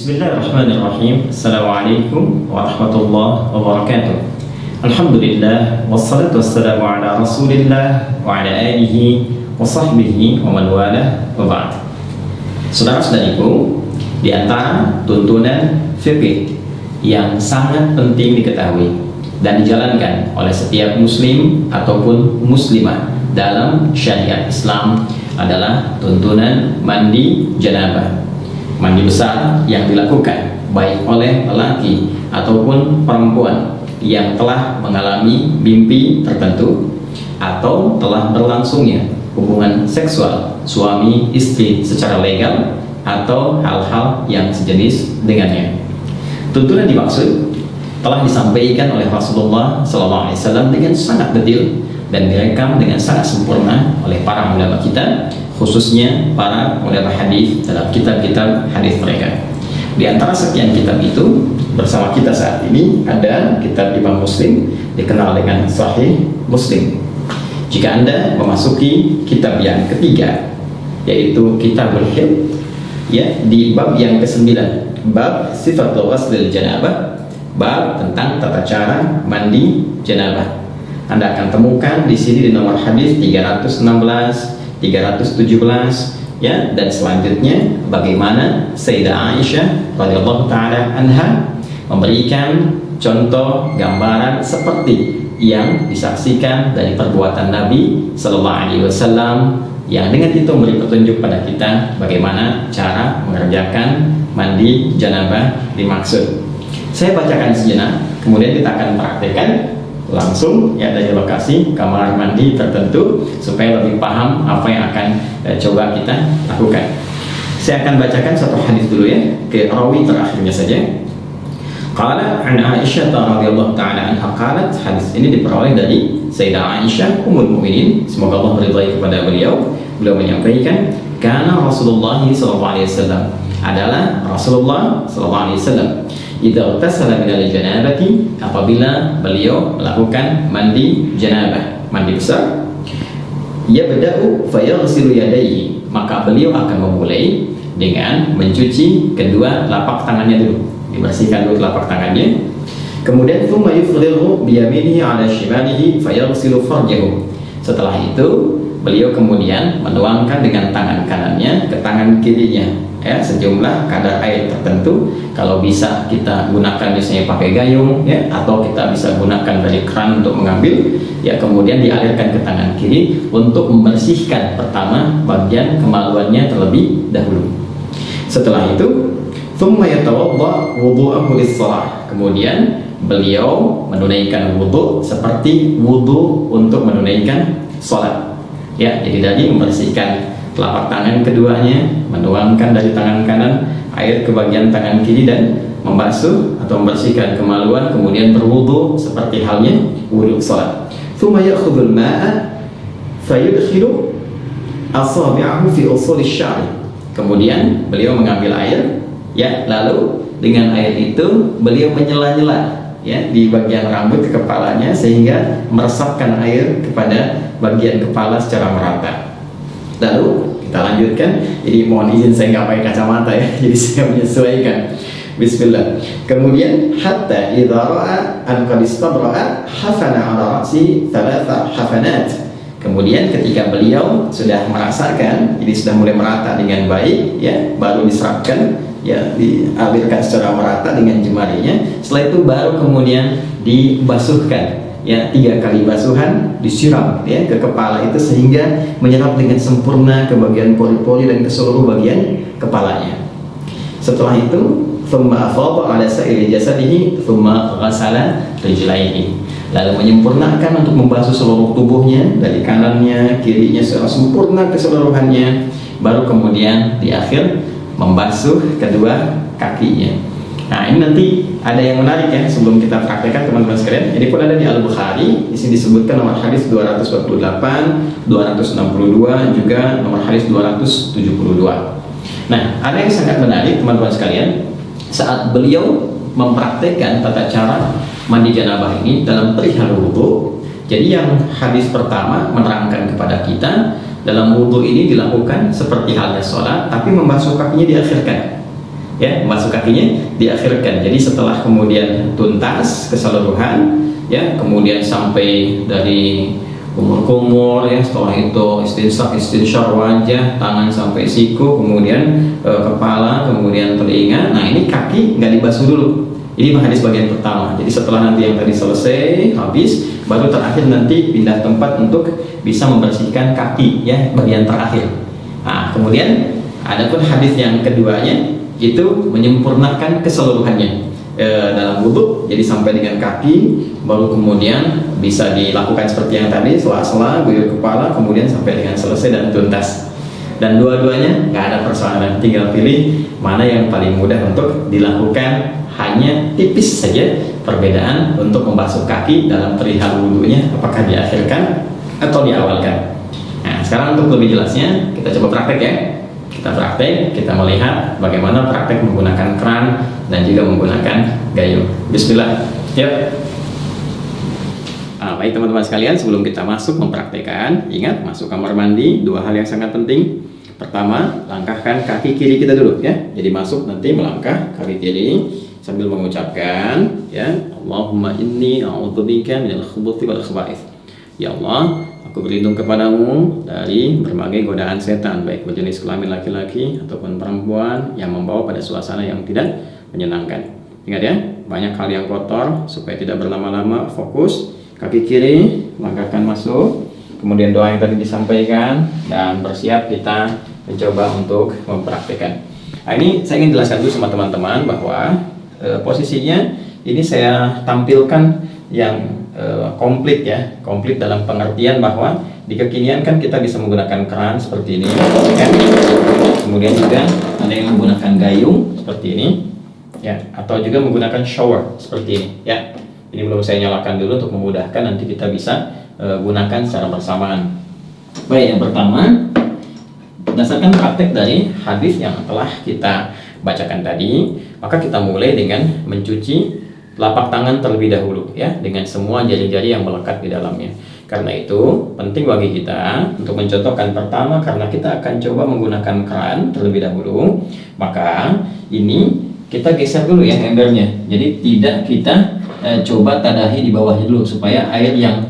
Bismillahirrahmanirrahim. Assalamualaikum warahmatullahi wabarakatuh. Alhamdulillah wassalatu wassalamu ala Rasulillah wa ala alihi wa sahbihi wa man walah wa ba'd. Saudara-saudariku, di antara tuntunan fikih yang sangat penting diketahui dan dijalankan oleh setiap muslim ataupun muslimah dalam syariat Islam adalah tuntunan mandi janabah. Mandi besar yang dilakukan baik oleh lelaki ataupun perempuan yang telah mengalami mimpi tertentu atau telah berlangsungnya hubungan seksual suami istri secara legal atau hal-hal yang sejenis dengannya. Tuntunan dimaksud telah disampaikan oleh Rasulullah SAW dengan sangat detail dan direkam dengan sangat sempurna oleh para ulama kita, khususnya para ulama hadis dalam kitab-kitab hadis mereka. Di antara sekian kitab itu, bersama kita saat ini ada kitab Imam Muslim, dikenal dengan Sahih Muslim. Jika Anda memasuki kitab yang ketiga, yaitu Kitabul Haid, ya, di bab yang ke-9, bab Sifatul Ghuslil Janabah, bab tentang tata cara mandi janabah. Anda akan temukan di sini di nomor hadis 316, 317, ya, dan selanjutnya bagaimana Sayyidah Aisyah radhiyallahu taala anha memberikan contoh gambaran seperti yang disaksikan dari perbuatan Nabi sallallahu alaihi wasallam, yang dengan itu memberi petunjuk pada kita bagaimana cara mengerjakan mandi janabah dimaksud. Saya bacakan sejenak, kemudian kita akan praktekkan langsung, ya, dari lokasi kamar mandi tertentu supaya lebih paham apa yang akan coba kita lakukan. Saya akan bacakan satu hadis dulu, ya, ke rawi terakhirnya saja. Qala an Aisyah radhiyallahu taala anha qalat, hadis ini diperoleh dari Sayyidah Aisyah ummul mukminin, semoga Allah meridai kepada beliau. Beliau menyampaikan, kana Rasulullah sallallahu alaihi wasallam, adalah Rasulullah sallallahu alaihi wasallam, idza tasala minal janabati, apabila beliau melakukan mandi janabah, mandi besar, yabda'u fayaghsilu yadayhi, maka beliau akan memulai dengan mencuci kedua telapak tangannya dulu, dibersihkan dulu telapak tangannya. Kemudian thumma yufrigu biyaminihi ala shimalihi fayaghsilu farjahu, setelah itu beliau kemudian menuangkan dengan tangan kanannya ke tangan kirinya, ya, sejumlah kadar air tertentu. Kalau bisa kita gunakan misalnya pakai gayung, ya, atau kita bisa gunakan dari keran untuk mengambil, ya, kemudian dialirkan ke tangan kiri untuk membersihkan pertama bagian kemaluannya terlebih dahulu. Setelah itu thumma yatawadda wudu'ahu lis-shalah, kemudian beliau menunaikan wudu seperti wudu untuk menunaikan salat, ya, jadi tadi membersihkan telapak tangan keduanya, menuangkan dari tangan kanan air ke bagian tangan kiri dan membasuh atau membersihkan kemaluan, kemudian berwudu seperti halnya wudu salat. Tsumma ya'khudhul ma'a fayudkhilu asabi'ahu fi usul asy-sya'ri, kemudian beliau mengambil air, ya, lalu dengan air itu beliau menyela-nyela, ya, di bagian rambut kepalanya sehingga meresapkan air kepada bagian kepala secara merata. Lalu kita lanjutkan. Jadi mohon izin saya nggak pakai kacamata, ya, jadi saya menyesuaikan. Bismillah. Kemudian hatta idza ra'a an qad istabra'a hafana 'ala ra'si thalatha hafanat. Kemudian ketika beliau sudah merasakan, jadi sudah mulai merata dengan baik, ya, baru diserapkan, ya, dialirkan secara merata dengan jemarinya. Setelah itu baru kemudian dibasuhkan, ya, 3 kali basuhan disiram, ya, ke kepala itu sehingga menyerap dengan sempurna ke bagian pori-pori dan ke seluruh bagian kepalanya. Setelah itu thumma afadha 'ala sa'iri jasadihi thumma ghasala rijlaihi, lalu menyempurnakan untuk membasuh seluruh tubuhnya dari kanannya kirinya secara sempurna keseluruhannya, baru kemudian di akhir membasuh kedua kakinya. Nah, ini nanti ada yang menarik, ya, sebelum kita praktekkan teman-teman sekalian. Ini pun ada di Al-Bukhari. Di sini disebutkan nomor hadis 248, 262, juga nomor hadis 272. Nah, ada yang sangat menarik teman-teman sekalian. Saat beliau mempraktekkan tata cara mandi janabah ini dalam perihal wudu. Jadi yang hadis pertama menerangkan kepada kita, dalam wudu ini dilakukan seperti halnya sholat, tapi membasuh kakinya diakhirkan. ya, membasuh kakinya diakhirkan. Jadi setelah kemudian tuntas keseluruhan, ya, kemudian sampai dari kumur-kumur, ya, setelah itu istinsyaq wajah, tangan sampai siku, kemudian kepala, kemudian telinga. Nah, ini kaki nggak dibasuh dulu. Ini hadis bagian pertama. Jadi setelah nanti yang tadi selesai habis, baru terakhir nanti pindah tempat untuk bisa membersihkan kaki, ya, bagian terakhir. Nah, kemudian adapun hadis yang keduanya itu menyempurnakan keseluruhannya dalam wudhu. Jadi sampai dengan kaki, baru kemudian bisa dilakukan seperti yang tadi, sela-sela, guyur kepala, kemudian sampai dengan selesai dan tuntas. Dan dua-duanya nggak ada persoalan, tinggal pilih mana yang paling mudah untuk dilakukan. Hanya tipis saja perbedaan untuk membasuh kaki dalam perihal wudhunya, apakah diakhirkan atau diawalkan. Nah, sekarang untuk lebih jelasnya kita coba praktek, ya. Kita praktek, kita melihat bagaimana praktek menggunakan keran dan juga menggunakan gayung. Bismillah. Yuk. Baik teman-teman sekalian, sebelum kita masuk mempraktekkan, ingat masuk kamar mandi, dua hal yang sangat penting. Pertama, langkahkan kaki kiri kita dulu, ya. Jadi masuk nanti melangkah kaki kiri sambil mengucapkan, ya, Allahumma inni a'udzubika minal khubuthi wal khaba'ith. Ya Allah, aku berlindung kepadamu dari berbagai godaan setan, baik berjenis kelamin laki-laki ataupun perempuan yang membawa pada suasana yang tidak menyenangkan. Ingat, ya, banyak hal yang kotor. Supaya tidak berlama-lama, fokus kaki kiri, langkahkan masuk, kemudian doa yang tadi disampaikan, dan bersiap kita mencoba untuk mempraktikkan. Nah, ini saya ingin jelaskan dulu sama teman-teman bahwa posisinya ini saya tampilkan yang komplit, ya, komplit dalam pengertian bahwa di kekinian kan kita bisa menggunakan keran seperti ini, kan? Kemudian juga ada yang menggunakan gayung seperti ini, ya, atau juga menggunakan shower seperti ini, ya. Ini belum saya nyalakan dulu untuk memudahkan, nanti kita bisa gunakan secara bersamaan. Baik, yang pertama, berdasarkan praktek dari hadis yang telah kita bacakan tadi, maka kita mulai dengan mencuci telapak tangan terlebih dahulu, ya, dengan semua jari-jari yang melekat di dalamnya. Karena itu penting bagi kita untuk mencontohkan. Pertama, karena kita akan coba menggunakan keran terlebih dahulu, maka ini kita geser dulu, ya, embernya. Jadi tidak kita coba tadahi di bawahnya dulu, supaya air yang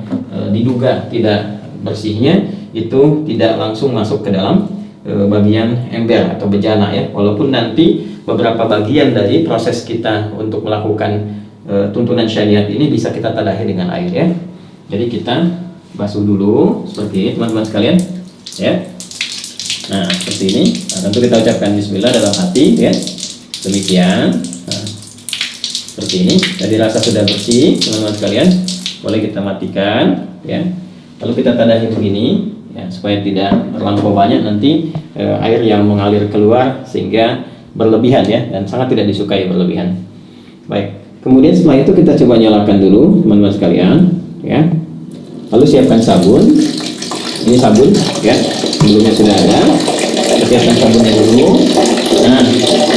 diduga tidak bersihnya itu tidak langsung masuk ke dalam bagian ember atau bejana, ya. Walaupun nanti beberapa bagian dari proses kita untuk melakukan tuntunan syariat ini bisa kita tadahi dengan air, ya. Jadi kita basuh dulu seperti ini teman-teman sekalian, ya. Nah, seperti ini. Nah, tentu kita ucapkan bismillah dalam hati, ya. Demikian. Nah, seperti ini. Jadi rasa sudah bersih teman-teman sekalian, boleh kita matikan, ya. Lalu kita tadahi begini, ya, supaya tidak terlampau banyak nanti air yang mengalir keluar sehingga berlebihan, ya, dan sangat tidak disukai berlebihan. Baik, kemudian setelah itu kita coba nyalakan dulu teman-teman sekalian, ya. Lalu siapkan sabun. Ini sabun, ya, sebelumnya sudah ada. Kita siapkan sabunnya dulu. Nah,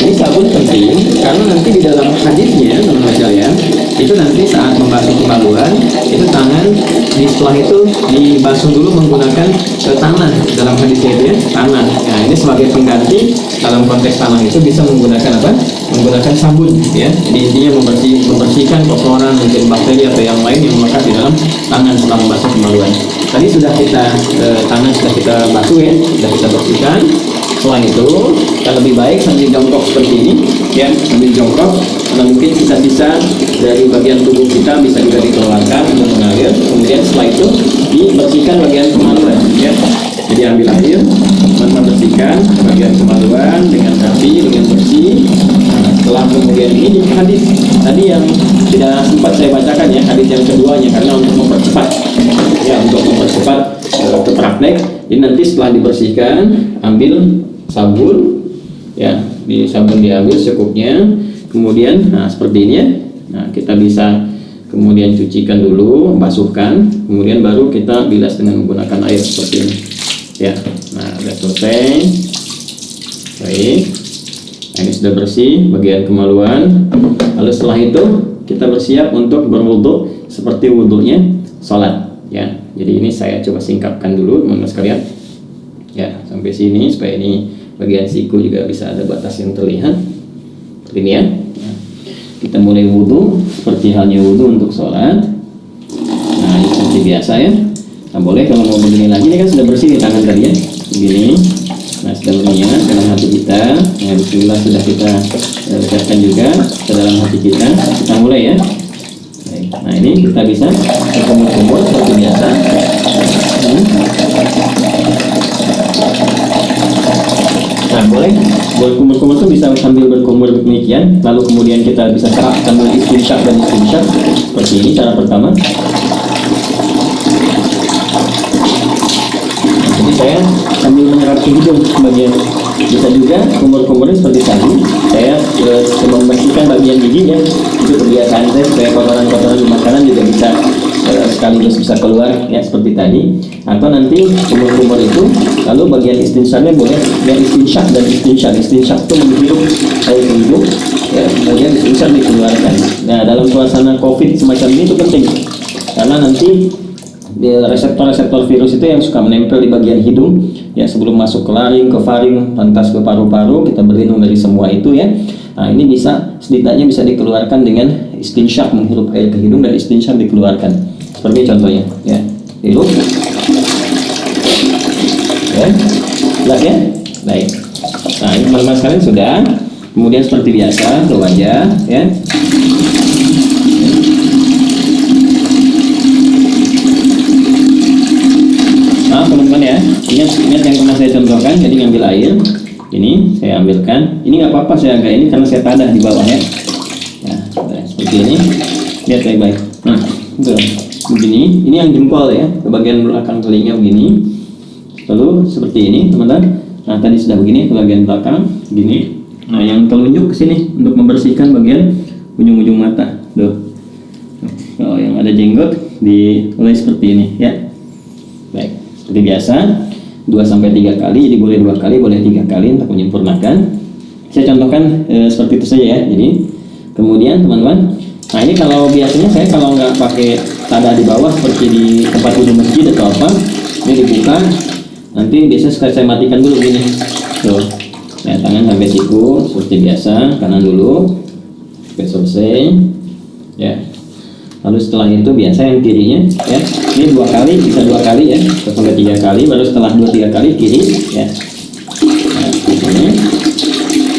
ini sabun penting karena nanti di dalam hadisnya teman-teman sekalian, itu nanti saat membasuh kemaluan, itu tangan setelah itu dibasuh dulu menggunakan tanah. Dalam hadisnya itu, ya, tanah. Nah, ini sebagai pengganti dalam konteks tanah itu bisa menggunakan apa? Menggunakan sabun, ya. Jadi intinya membersihkan kotoran, mungkin bakteri atau yang lain yang melekat di dalam tangan setelah membasuh kemaluan. Tadi sudah kita tangan sudah kita basuh, ya, sudah kita bersihkan. Setelah itu kita lebih baik sambil jongkok seperti ini, ya, sambil jongkok. Karena mungkin sisa-sisa dari bagian tubuh kita bisa juga dikeluarkan untuk mengalir. Kemudian setelah itu dibersihkan bagian kemaluan, ya. Jadi ambil air, teman-teman bersihkan bagian kemaluan dengan rapi, dengan bersih. Nah, setelah kemudian ini hadis tadi yang tidak sempat saya bacakan, ya, hadis yang keduanya, karena untuk mempercepat, ya, untuk mempercepat ke praktek. Jadi nanti setelah dibersihkan, ambil sabun, ya, di sabun diambil secukupnya. Kemudian, nah, seperti ini, ya. Nah, kita bisa kemudian cucikan dulu, basuhkan, kemudian baru kita bilas dengan menggunakan air seperti ini, ya. Nah, sudah selesai. Baik. Nah, ini sudah bersih bagian kemaluan. Lalu setelah itu kita bersiap untuk berwudu seperti wudunya sholat, ya. Jadi ini saya coba singkapkan dulu teman-teman sekalian, ya, sampai sini supaya ini bagian siku juga bisa ada batas yang terlihat. ini ya. Kita mulai wudhu seperti halnya wudhu untuk sholat. Nah, ini seperti biasa ya. Nah, boleh kalau mau begini lagi, ini kan sudah bersih di tangan tadi ya, begini. Nah, sudah berniat dalam hati kita. Nah, bismillah sudah kita ucapkan juga ke dalam hati kita. Kita mulai ya. Nah, ini kita bisa berkumur-kumur seperti biasa. Nah, boleh berkumur-kumur itu bisa sambil berkumur demikian, lalu kemudian kita bisa serap sambil istinsyak dan istinsyak seperti ini cara pertama. Jadi saya sambil menyerap ke hidung bagian, bisa juga kumur-kumurnya seperti tadi. Saya membersihkan bagian gigi ya, itu kebiasaan saya supaya kotoran-kotoran di makanan juga bisa sekaligus bisa keluar ya seperti tadi. Atau nanti kumur-kumur itu lalu bagian istinsyaknya boleh yang istinsyak dan istinsyak. Istinsyak itu menghirup air hidung ya, kemudian istinsyak dikeluarkan. Nah, dalam suasana COVID semacam ini itu penting karena nanti reseptor-reseptor virus itu yang suka menempel di bagian hidung ya, sebelum masuk ke laring, ke faring, lantas ke paru-paru, kita berlindung dari semua itu ya. Nah, ini bisa setidaknya bisa dikeluarkan dengan istinsyak, menghirup air ke hidung dan istinsyak dikeluarkan. Seperti contohnya ya, hirup ya, jelas ya. Baik. Nah, ini teman-teman sekalian sudah. Kemudian seperti biasa ke wajah ya. Nah, teman-teman ya, ingat yang pernah saya contohkan. Jadi ngambil air, ini saya ambilkan. Ini nggak apa-apa saya agak ini karena saya tadah di bawah ya. Nah, seperti ini. Lihat baik-baik. Nah, begini. Ini yang jempol ya, ke bagian belakang telinga begini. Lalu seperti ini, teman-teman. Nah, tadi sudah begini ke bagian belakang, begini. Nah, yang telunjuk ke sini untuk membersihkan bagian ujung-ujung mata. Tuh. Kalau yang ada jenggot dimulai seperti ini ya. Baik. Seperti biasa 2-3 kali, jadi boleh 2 kali, boleh 3 kali untuk menyempurnakan. Saya contohkan seperti itu saja ya. Jadi kemudian teman-teman, nah ini kalau biasanya saya kalau nggak pakai tadah di bawah seperti di tempat wudhu masjid atau apa, ini dibuka, nanti biasanya saya matikan dulu gini. Tuh, ya, tangan sampai siku seperti biasa, kanan dulu sampai selesai ya. Lalu setelah itu biasa yang kirinya ya, ini 2 kali, bisa 2 kali ya, sampai 3 kali, baru setelah 2-3 kali kiri ya. Nah,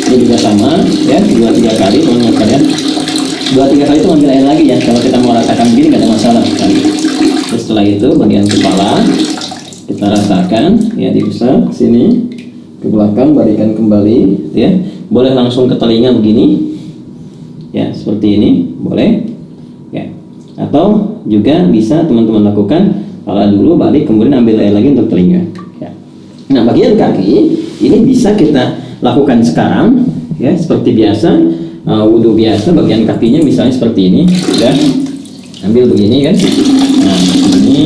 ini juga sama ya, 2-3 kali teman-teman sekalian. 2-3 kali itu ambil air lagi ya, kalau kita mau rasakan begini nggak ada masalah. Terus setelah itu bagian kepala kita rasakan ya, diusap sini ke belakang, balikan kembali ya. Boleh langsung ke telinga begini ya, seperti ini boleh. Atau juga bisa teman-teman lakukan pala dulu, balik, kemudian ambil air lagi untuk telinga ya. Nah, bagian kaki ini bisa kita lakukan sekarang ya, seperti biasa wudhu biasa. Bagian kakinya misalnya seperti ini ya, ambil begini kan. Nah, ini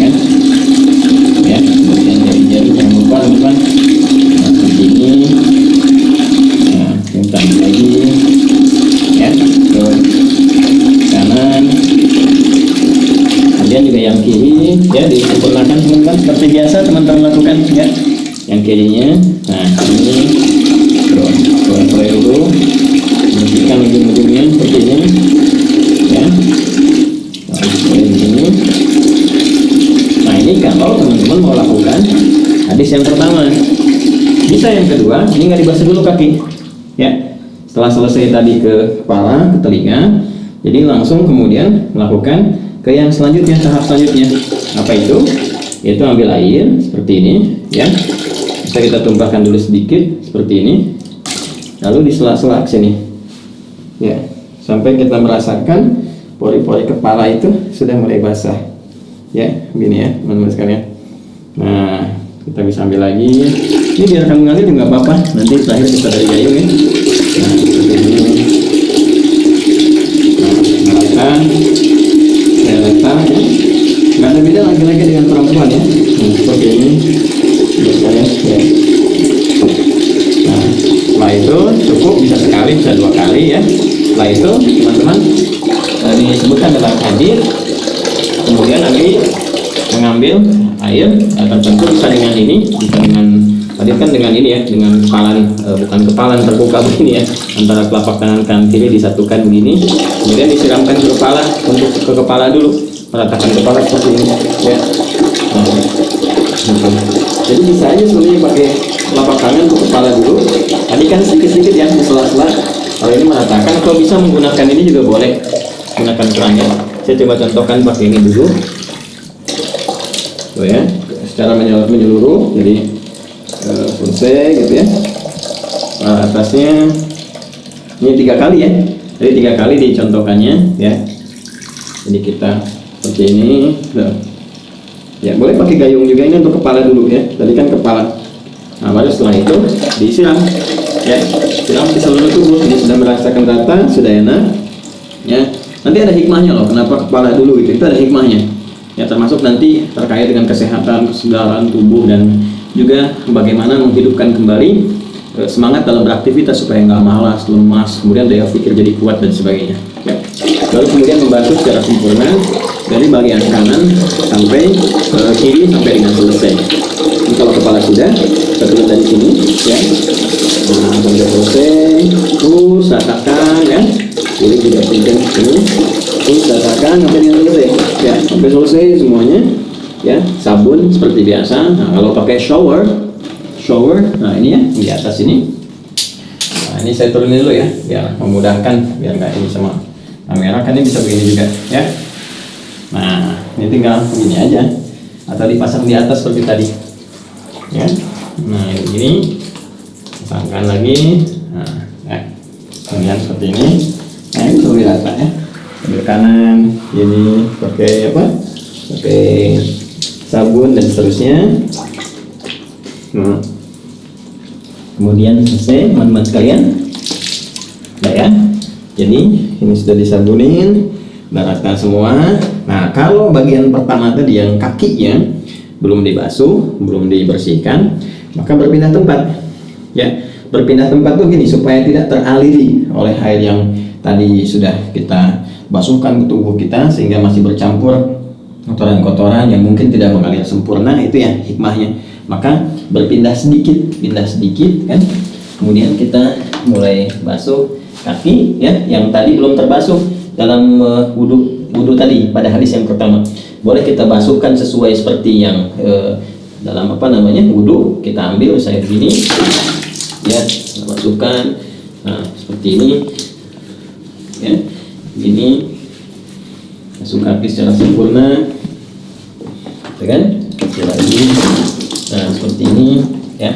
kan ya, bagian jari-jari jangan lupa teman-teman. Nah, seperti ini. Nah, yang tadi lagi ya, kanan, kemudian juga yang kiri ya, disempurnakan teman-teman seperti biasa teman-teman lakukan ya, yang kirinya. Nah, ini boleh dulu bersihkan ujung-ujungnya seperti ini ya. Boleh begini. Nah, ini kalau teman-teman mau lakukan hadis yang pertama. Bisa yang kedua, ini nggak dibasuh dulu kaki ya. Setelah selesai tadi ke kepala, ke telinga, jadi langsung kemudian melakukan ke yang selanjutnya, tahap selanjutnya. Apa itu? Yaitu ambil air seperti ini ya. Bisa kita tumpahkan dulu sedikit seperti ini. Lalu di sela-sela sini ya, sampai kita merasakan pori-pori kepala itu sudah mulai basah ya, begini ya teman-teman sekalian. Nah, kita bisa ambil lagi. Ini biar kamu ngalir juga apa-apa, nanti terakhir kita dari gayung ya. Nah, seperti ini. Saya letak ya. Nggak ada beda laki-laki dengan perempuan ya. Nah, seperti ini biasanya ya. Nah, setelah itu cukup, bisa sekali, bisa 2 kali ya. Setelah itu teman-teman disebutkan dalam hadis, kemudian Nabi mengambil air, tertentu bisa dengan ini, bisa dengan hadirkan dengan ini ya, dengan kepalan, bukan kepalan terbuka begini ya, antara telapak tangan kanan kiri disatukan begini, kemudian disiramkan ke kepala, untuk ke kepala dulu, meratakan kepala seperti ini ya. Nah, jadi bisa aja sebenarnya pakai telapak tangan ke kepala dulu, tadikan sedikit-sedikit ya di sela-sela. Kalau ini meratakan, kalau bisa menggunakan ini juga boleh, gunakan kerangnya. Saya coba contohkan pakai ini dulu, tuh ya, secara menyeluruh, jadi selesai gitu ya. Atasnya ini 3 kali ya, jadi 3 kali dicontohkannya ya. Jadi kita seperti ini, ya boleh pakai gayung juga, ini untuk kepala dulu ya, tadi kan kepala. Nah baru setelah itu disiram ya, siram di seluruh tubuh. Ini sudah merasakan rata, sudah enak ya. Nanti ada hikmahnya loh, kenapa kepala dulu itu ada hikmahnya ya, termasuk nanti terkait dengan kesehatan, kesegaran tubuh, dan juga bagaimana menghidupkan kembali semangat dalam beraktivitas supaya nggak malas, lemas, kemudian daya pikir jadi kuat dan sebagainya ya. Lalu kemudian membantu secara sempurna dari bagian kanan sampai kiri sampai dengan selesai. Ini kalau kepala sudah, kita turun dari sini ya. Nah, sampai selesai, terus rasakan ya. Jadi juga pinjam sini, terus rasakan sampai dengan selesai ya, sampai selesai semuanya ya. Sabun seperti biasa. Nah, kalau pakai shower, nah ini ya di atas ini. Nah, ini saya turunin dulu ya, biar memudahkan, biar nggak ini sama kamera, kan ini bisa begini juga ya. Nah, ini tinggal begini aja, atau dipasang di atas seperti tadi ya. Nah, ini begini, pasangkan lagi. Nah, ya. Kemudian seperti ini. Nah, ini lebih rata ya. Ambil kanan, ini pakai apa? Pakai sabun dan seterusnya. Nah, kemudian selesai teman-teman sekalian. Nah ya, jadi ini sudah disabunin, rata semua. Nah, kalau bagian pertama tadi yang kakinya belum dibasuh, belum dibersihkan, maka berpindah tempat ya. Berpindah tempat tuh gini, supaya tidak teraliri oleh air yang tadi sudah kita basuhkan ke tubuh kita, sehingga masih bercampur kotoran-kotoran yang mungkin tidak mengalir sempurna. Itu ya hikmahnya. Maka berpindah sedikit, pindah sedikit kan. Kemudian kita mulai basuh kaki ya, yang tadi belum terbasuh dalam wudhu tadi pada hadis yang pertama. Boleh kita basuhkan sesuai seperti yang dalam apa namanya wudhu. Kita ambil saya begini ya, kita masukkan. Nah seperti ini ya, ini masuk kaki secara sempurna ya kan. Lagi, nah seperti ini ya.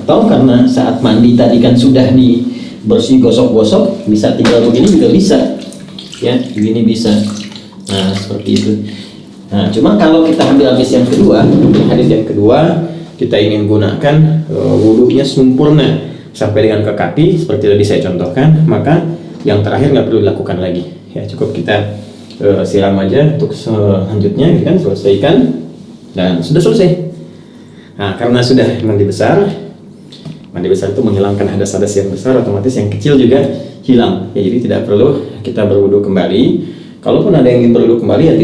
Atau karena saat mandi tadi kan sudah dibersih, gosok-gosok, bisa tinggal begini juga bisa ya, begini bisa. Nah seperti itu. Nah cuma kalau kita ambil hadis yang kedua, hadis yang kedua kita ingin gunakan wudhunya sempurna sampai dengan ke kaki seperti tadi saya contohkan, maka yang terakhir nggak perlu dilakukan lagi ya, cukup kita siram aja untuk selanjutnya kan, selesaikan dan sudah selesai. Nah karena sudah mandi besar itu menghilangkan hadas-hadas yang besar, otomatis yang kecil juga hilang ya, jadi tidak perlu kita berwudu kembali. Kalaupun ada yang ingin berwudu kembali ya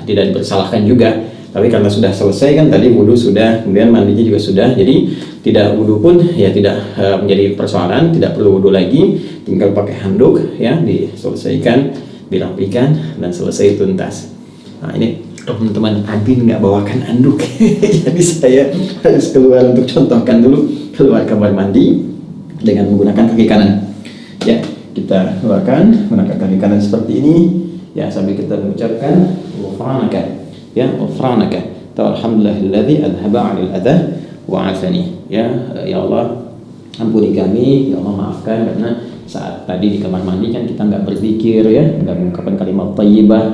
tidak dipersalahkan juga, tapi karena sudah selesai kan tadi wudu sudah, kemudian mandinya juga sudah, jadi tidak wudu pun ya tidak menjadi persoalan, tidak perlu wudu lagi, tinggal pakai handuk ya, diselesaikan, dirapikan dan selesai tuntas. Nah ini teman-teman, Abin nggak bawakan anduk jadi saya harus keluar untuk contohkan dulu, keluar kamar mandi dengan menggunakan kaki kanan ya. Kita keluarkan menggunakan kaki kanan seperti ini ya, sambil kita mengucapkan ghufranaka ya, ghufranaka ta alhamdulillahilladzi adhaba 'anil adha wa 'afani ya. Ya Allah ampuni kami, ya Allah maafkan, karena saat tadi di kamar mandi kan kita nggak berzikir ya, nggak mengucapkan kalimat thayyibah,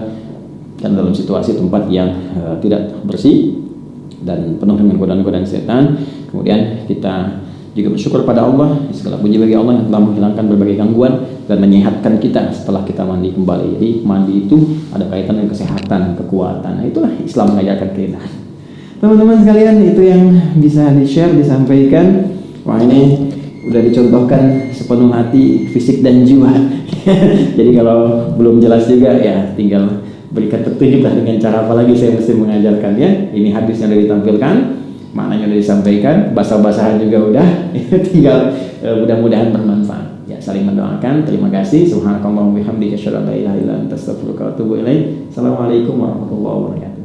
dan dalam situasi tempat yang tidak bersih dan penuh dengan godaan-godaan setan. Kemudian kita juga bersyukur pada Allah, segala puji bagi Allah yang telah menghilangkan berbagai gangguan dan menyehatkan kita setelah kita mandi kembali. Jadi mandi itu ada kaitan dengan kesehatan, kekuatan. Nah, itulah Islam mengajarkan kita. Teman-teman sekalian, itu yang bisa di-share, disampaikan. Wah ini udah dicontohkan sepenuh hati, fisik dan jiwa. Jadi kalau belum jelas juga ya tinggal berikan petunjuk lah dengan cara apa lagi saya mesti mengajarkannya. Ini hadis yang sudah ditampilkan maknanya udah disampaikan, basah-basahan juga udah, tinggal mudah-mudahan bermanfaat. Ya, saling mendoakan. Terima kasih. Subhanakallahumma wa bihamdika asyhadu an la ilaha illa anta astaghfiruka wa atubu ilaik. Assalamualaikum warahmatullahi wabarakatuh.